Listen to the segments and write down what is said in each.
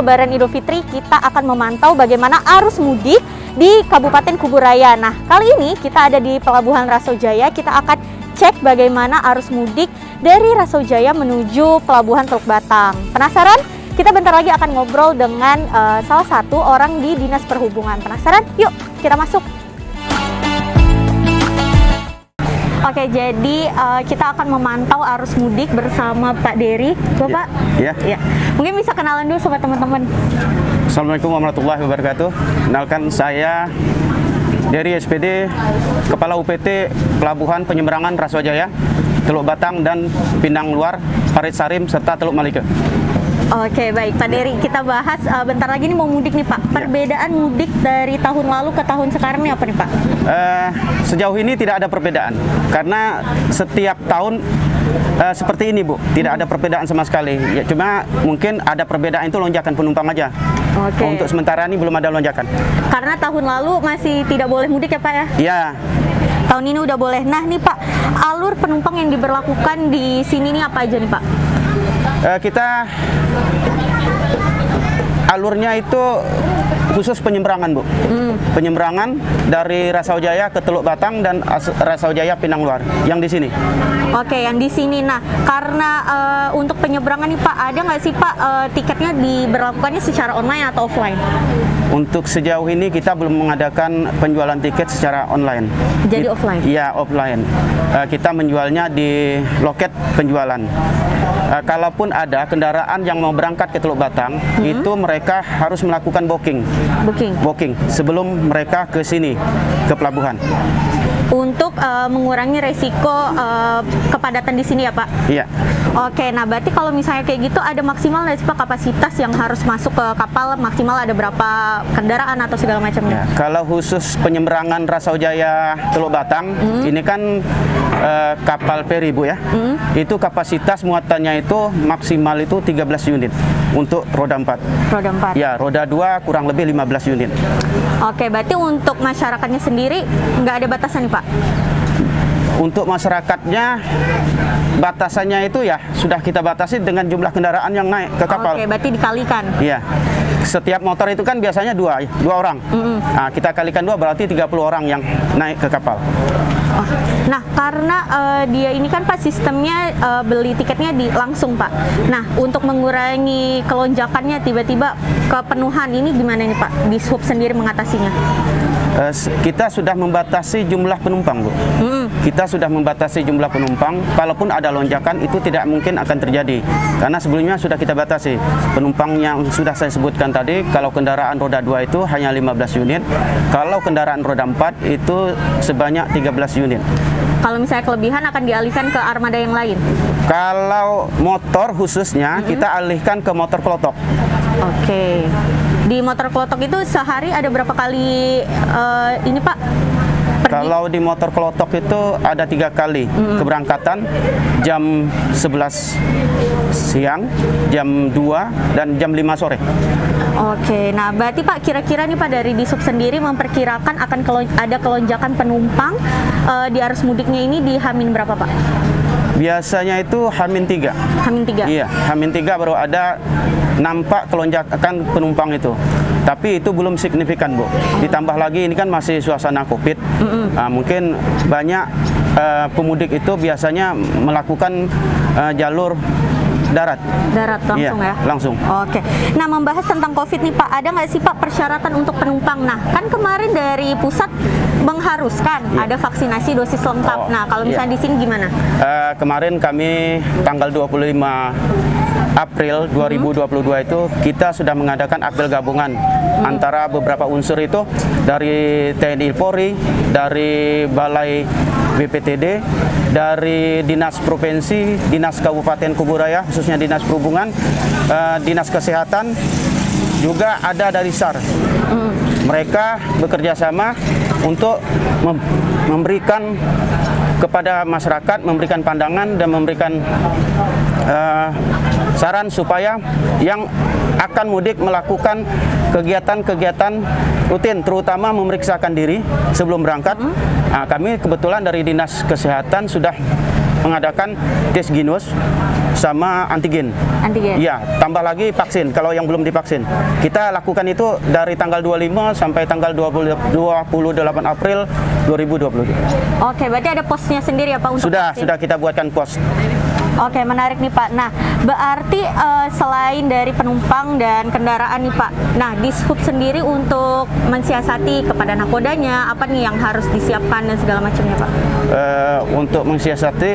Lebaran Idul Fitri, kita akan memantau bagaimana arus mudik di Kabupaten Kuburaya. Nah, kali ini kita ada di Pelabuhan Rasojaya. Kita akan cek bagaimana arus mudik dari Rasojaya menuju Pelabuhan Teluk Batang. Penasaran? Kita bentar lagi akan ngobrol dengan salah satu orang di Dinas Perhubungan. Penasaran? Yuk, kita masuk. Oke, jadi kita akan memantau arus mudik bersama Pak Dery. Bapak? Iya. Ya. Mungkin bisa kenalan dulu sama teman-teman. Assalamualaikum warahmatullahi wabarakatuh. Kenalkan, saya Dery SPD, Kepala UPT Pelabuhan Penyeberangan Rasojaya, Teluk Batang dan Pinang Luar, Parit Sarim, serta Teluk Malika. Oke, baik Pak Dery, kita bahas bentar lagi nih mau mudik nih Pak. Perbedaan mudik dari tahun lalu ke tahun sekarang nih apa nih Pak? Sejauh ini tidak ada perbedaan, karena setiap tahun seperti ini Bu, tidak ada perbedaan sama sekali. Ya, cuma mungkin ada perbedaan itu lonjakan penumpang aja. Oke. Untuk sementara ini belum ada lonjakan. Karena tahun lalu masih tidak boleh mudik ya Pak ya? Iya. Tahun ini udah boleh. Nah nih Pak, alur penumpang yang diberlakukan di sini nih apa aja nih Pak? Kita alurnya itu khusus penyeberangan Bu, penyeberangan dari Rasojaya ke Teluk Batang dan Rasojaya Pinang Luar yang di sini. Oke, yang di sini. Nah, karena untuk penyeberangan nih Pak, ada nggak sih Pak tiketnya diberlakukannya secara online atau offline? Untuk sejauh ini kita belum mengadakan penjualan tiket secara online. Jadi offline? Iya, offline. Kita menjualnya di loket penjualan. Kalaupun ada kendaraan yang mau berangkat ke Teluk Batang, itu mereka harus melakukan booking sebelum mereka ke sini, ke pelabuhan. Untuk mengurangi resiko kepadatan di sini ya Pak? Iya. Oke, nah berarti kalau misalnya kayak gitu ada maksimal nggak sih Pak kapasitas yang harus masuk ke kapal, maksimal ada berapa kendaraan atau segala macamnya? Ya, kalau khusus penyeberangan Rasojaya Teluk Batang, ini kan kapal feri Bu ya, itu kapasitas muatannya itu maksimal itu 13 unit untuk roda 4. Roda 4? Ya, roda 2 kurang lebih 15 unit. Oke, berarti untuk masyarakatnya sendiri nggak ada batasan nih Pak? Untuk masyarakatnya, batasannya itu ya sudah kita batasi dengan jumlah kendaraan yang naik ke kapal. Oke, berarti dikalikan? Iya. Setiap motor itu kan biasanya dua orang. Nah, kita kalikan 2 berarti 30 orang yang naik ke kapal. Oh. Nah, karena dia ini kan Pak sistemnya beli tiketnya langsung Pak. Nah, untuk mengurangi kelonjakannya tiba-tiba kepenuhan ini gimana nih Pak? Dishub sendiri mengatasinya? Kita sudah membatasi jumlah penumpang Bu. Kita sudah membatasi jumlah penumpang. Kalaupun ada lonjakan itu tidak mungkin akan terjadi, karena sebelumnya sudah kita batasi penumpang yang sudah saya sebutkan tadi. Kalau kendaraan roda 2 itu hanya 15 unit, kalau kendaraan roda 4 itu sebanyak 13 unit. Kalau misalnya kelebihan akan dialihkan ke armada yang lain? Kalau motor khususnya kita alihkan ke motor klotok. Oke. Di motor klotok itu sehari ada berapa kali ini Pak? Kalau di motor klotok itu ada 3 kali keberangkatan, jam 11 siang, jam 2, dan jam 5 sore. Oke, nah berarti Pak kira-kira nih Pak dari Dishub sendiri memperkirakan akan ada kelonjakan penumpang di arus mudiknya ini di H-min berapa Pak? Biasanya itu H-3. H-3? Iya, H-3 baru ada nampak kelonjakan penumpang itu. Tapi itu belum signifikan Bu. Ditambah lagi ini kan masih suasana Covid. Nah, mungkin banyak pemudik itu biasanya melakukan jalur darat. Darat langsung ya? Langsung. Oke. Nah, membahas tentang Covid nih Pak, ada nggak sih Pak persyaratan untuk penumpang? Nah, kan kemarin dari pusat mengharuskan ada vaksinasi dosis lengkap. Nah, kalau misalnya di sini gimana? Kemarin kami tanggal 25 April 2022 itu kita sudah mengadakan apel gabungan antara beberapa unsur itu dari TNI Polri, dari Balai BPTD, dari Dinas Provinsi, Dinas Kabupaten Kuburaya, khususnya Dinas Perhubungan, Dinas Kesehatan, juga ada dari SAR. Mereka bekerja sama untuk memberikan kepada masyarakat, memberikan pandangan dan memberikan saran supaya yang akan mudik melakukan kegiatan-kegiatan rutin, terutama memeriksakan diri sebelum berangkat. Nah, kami kebetulan dari Dinas Kesehatan sudah mengadakan tes ginos sama antigen. Antigen. Iya, tambah lagi vaksin kalau yang belum divaksin. Kita lakukan itu dari tanggal 25 sampai tanggal 28 April 2022. Oke, berarti ada posnya sendiri ya Pak untuk vaksin? Sudah kita buatkan pos. Oke, menarik nih Pak. Nah, berarti selain dari penumpang dan kendaraan nih Pak, nah di Dishub sendiri untuk mensiasati kepada nakodanya, apa nih yang harus disiapkan dan segala macamnya Pak? Untuk mensiasati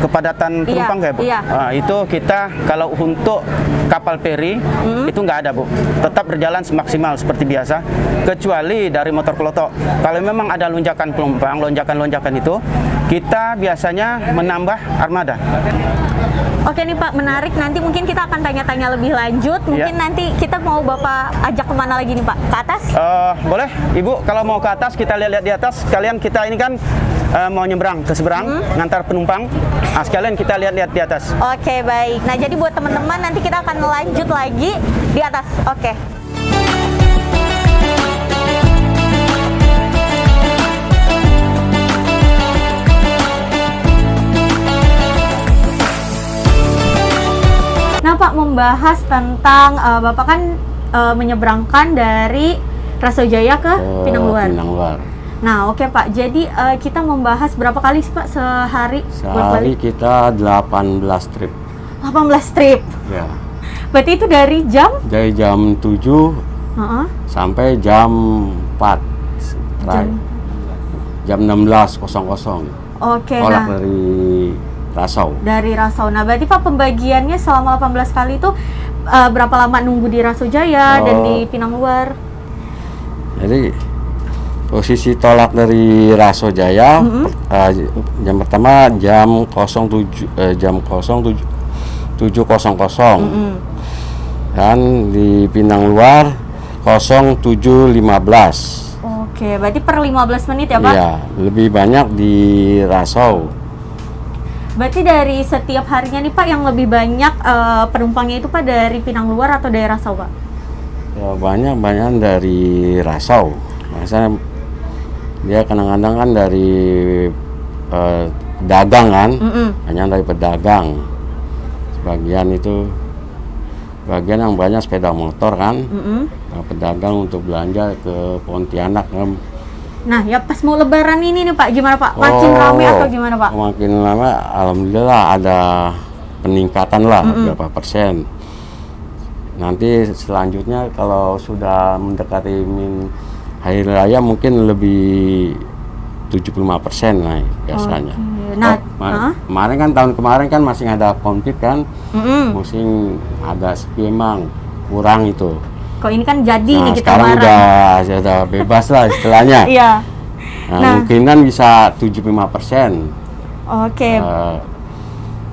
kepadatan penumpang ya Bu? Iya. Itu kita kalau untuk kapal feri itu nggak ada Bu, tetap berjalan semaksimal seperti biasa, kecuali dari motor klotok. Kalau memang ada lonjakan penumpang, lonjakan itu kita biasanya menambah armada. Oke nih Pak, menarik. Nanti mungkin kita akan tanya-tanya lebih lanjut. Mungkin nanti kita mau Bapak ajak kemana lagi nih Pak? Ke atas? Boleh, Ibu. Kalau mau ke atas, kita lihat di atas. Sekalian kita ini kan mau nyebrang ke seberang, ngantar penumpang. Sekalian kita lihat-lihat di atas. Oke, baik. Nah, jadi buat teman-teman nanti kita akan lanjut lagi di atas. Oke. Nah Pak, membahas tentang Bapak kan menyeberangkan dari Rasojaya ke Pinang Luar. Pinang Luar. Nah oke Pak, jadi kita membahas berapa kali sih Pak sehari? Sehari kita 18 trip. 18 trip? Ya. Berarti itu dari jam? Dari jam 7 sampai jam 4. Jam 16.00. Oke, Tolak nah. dari Rasau. Dari Rasau. Nah, berarti Pak pembagiannya selama 18 kali itu berapa lama nunggu di Rasojaya dan di Pinang Luar? Jadi posisi tolak dari Rasojaya jam pertama jam 07.00 dan di Pinang Luar 07.15. Oke, berarti per 15 menit ya Pak? Iya, lebih banyak di Rasau. Berarti dari setiap harinya nih Pak yang lebih banyak penumpangnya itu Pak dari Pinang Luar atau dari Rasau Pak? Ya, banyak dari Rasau. Misalnya dia kadang-kadang kan dari pedagang kan, banyak dari pedagang. Sebagian yang banyak sepeda motor kan, pedagang untuk belanja ke Pontianak kan. Nah, ya pas mau Lebaran ini nih Pak, gimana Pak? Makin ramai atau gimana Pak? Makin lama, alhamdulillah ada peningkatan lah berapa persen. Nanti selanjutnya kalau sudah mendekati hari raya mungkin lebih 75% naik biasanya. Nah, kemarin kan tahun kemarin kan masih ada konflik kan, musim ada sepi emang kurang itu. Kok ini kan jadi Nah, nih kita sekarang Lebaran. udah bebas lah istilahnya. Iya. Nah, mungkinan bisa 75%. Oke.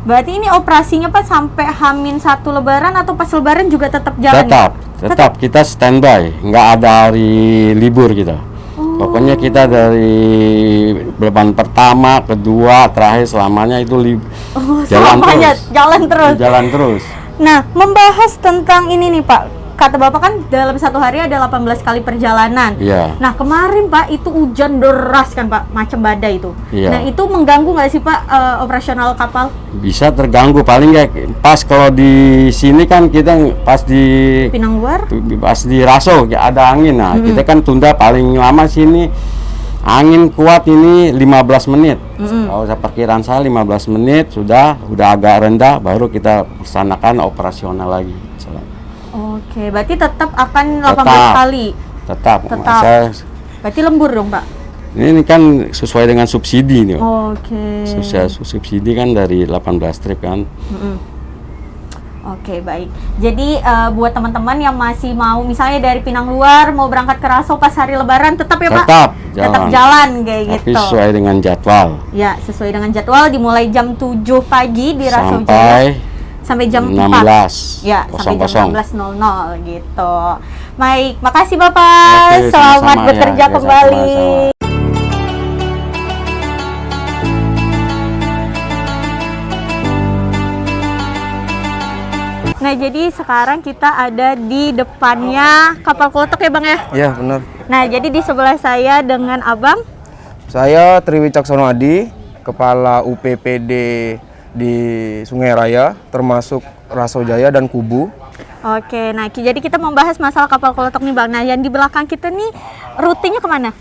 Berarti ini operasinya Pak sampai H-1 Lebaran atau pas Lebaran juga tetap jalan? Tetap kita standby, nggak ada hari libur kita. Pokoknya kita dari Lebaran pertama, kedua, terakhir selamanya itu jalan terus. Nah, membahas tentang ini nih Pak, kata Bapak kan dalam satu hari ada 18 kali perjalanan. Iya. Nah, kemarin Pak itu hujan deras kan Pak, macam badai itu. Iya. Nah, itu mengganggu nggak sih Pak operasional kapal? Bisa terganggu, paling nggak pas kalau di sini kan kita pas di Pinang Luar? Pas di Rasau ada angin. Nah, kita kan tunda paling lama sini angin kuat ini 15 menit. Kalau saya perkiraan saya 15 menit sudah agak rendah baru kita laksanakan operasional lagi. Oke, berarti tetap akan 18 kali. Tetap. Berarti lembur dong, Pak. Ini kan sesuai dengan subsidi nih. Oke. Subsidi kan dari 18 trip kan. Oke, baik. Jadi buat teman-teman yang masih mau misalnya dari Pinang Luar mau berangkat ke Rasau pas hari Lebaran tetap ya, Pak? Tetap jalan kayak tapi gitu. Sesuai dengan jadwal. Ya, sesuai dengan jadwal dimulai jam 7 pagi di Rasau Jaya. Sampai jam 4. Ya, sampai jam 16.00 gitu. Baik, makasih Bapak. Selamat bekerja kembali. Nah, jadi sekarang kita ada di depannya kapal klotok ya Bang ya? Iya, benar. Nah, jadi di sebelah saya dengan Abang. Saya Triwicaksono Adi. kepala UPPD di Sungai Raya, termasuk Raso Jaya dan Kubu. Oke, nah jadi kita membahas masalah kapal klotok nih Bang. Nah yang di belakang kita nih rutenya kemana?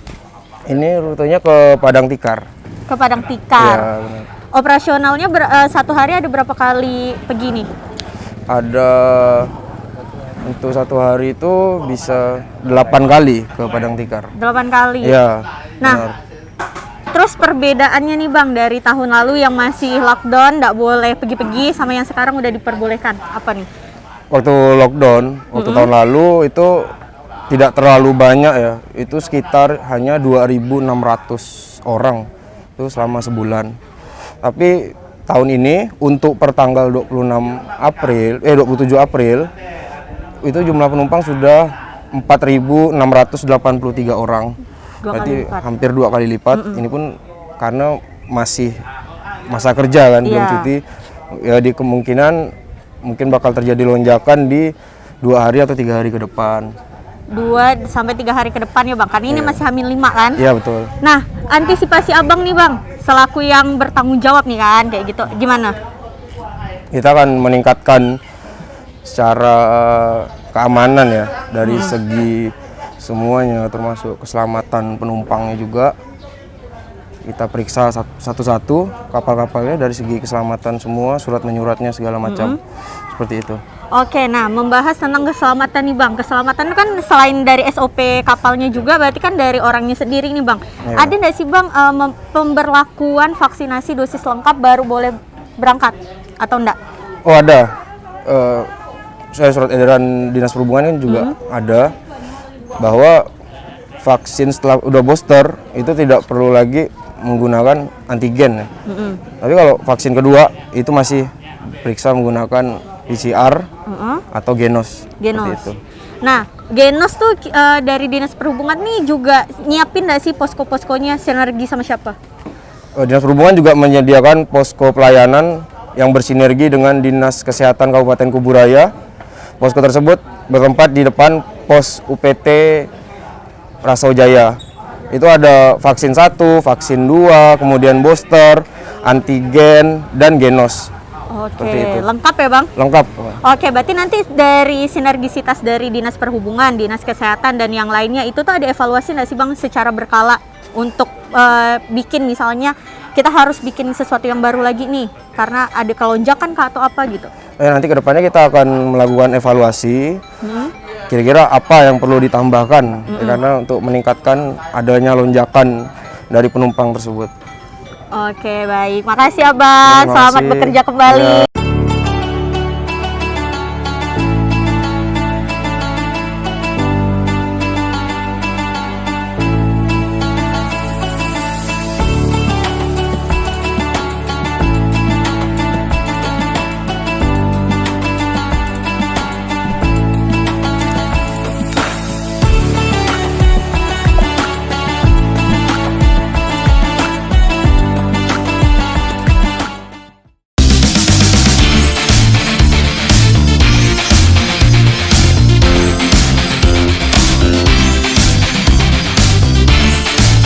Ini rutenya ke Padang Tikar. Ke Padang Tikar. Ya, benar. Operasionalnya satu hari ada berapa kali pergi nih? Ada untuk satu hari itu bisa 8 kali ke Padang Tikar. 8 kali. Iya. Nah, benar. terus perbedaannya nih Bang dari tahun lalu yang masih lockdown, nggak boleh pergi-pergi, sama yang sekarang udah diperbolehkan, apa nih? Waktu lockdown, waktu tahun lalu itu tidak terlalu banyak ya. Itu sekitar hanya 2.600 orang itu selama sebulan. Tapi tahun ini untuk pertanggal 27 April itu jumlah penumpang sudah 4.683 orang. Berarti hampir 2 kali lipat. Ini pun karena masih masa kerja kan, belum cuti. Ya di kemungkinan mungkin bakal terjadi lonjakan di 2 hari atau 3 hari ke depan. 2 sampai 3 hari ke depan ya Bang, kan ini masih H-5 kan? Iya betul. Nah, antisipasi Abang nih Bang, selaku yang bertanggung jawab nih kan, kayak gitu, gimana? Kita akan meningkatkan secara keamanan ya, dari segi semuanya, termasuk keselamatan penumpangnya juga. Kita periksa satu-satu kapal-kapalnya dari segi keselamatan semua, surat menyuratnya segala macam. Seperti itu. Oke, nah membahas tentang keselamatan nih Bang. Keselamatan kan selain dari SOP kapalnya juga, berarti kan dari orangnya sendiri nih Bang. Iya. Ada nggak sih Bang pemberlakuan vaksinasi dosis lengkap baru boleh berangkat atau enggak? Oh ada, saya surat edaran Dinas Perhubungan kan juga ada bahwa vaksin setelah udah booster itu tidak perlu lagi menggunakan antigen ya. Tapi kalau vaksin kedua itu masih periksa menggunakan PCR atau genos. Genos. Seperti itu. Nah, genos tuh dari Dinas Perhubungan nih juga nyiapin nggak sih posko-poskonya, sinergi sama siapa? Dinas Perhubungan juga menyediakan posko pelayanan yang bersinergi dengan Dinas Kesehatan Kabupaten Kubu Raya. Posko tersebut bertempat di depan pos UPT Raso Jaya. Itu ada vaksin 1, vaksin 2, kemudian booster, antigen, dan genos. Oke, Seperti itu. lengkap ya Bang? Lengkap. Oke, berarti nanti dari sinergisitas dari Dinas Perhubungan, Dinas Kesehatan, dan yang lainnya itu tuh ada evaluasi nggak sih Bang secara berkala untuk bikin misalnya kita harus bikin sesuatu yang baru lagi nih karena ada kelonjakan kah atau apa gitu? Nanti kedepannya kita akan melakukan evaluasi. Kira-kira apa yang perlu ditambahkan karena untuk meningkatkan adanya lonjakan dari penumpang tersebut. Oke, baik. Makasih Abang. Terima Selamat kasih. bekerja kembali. Ya.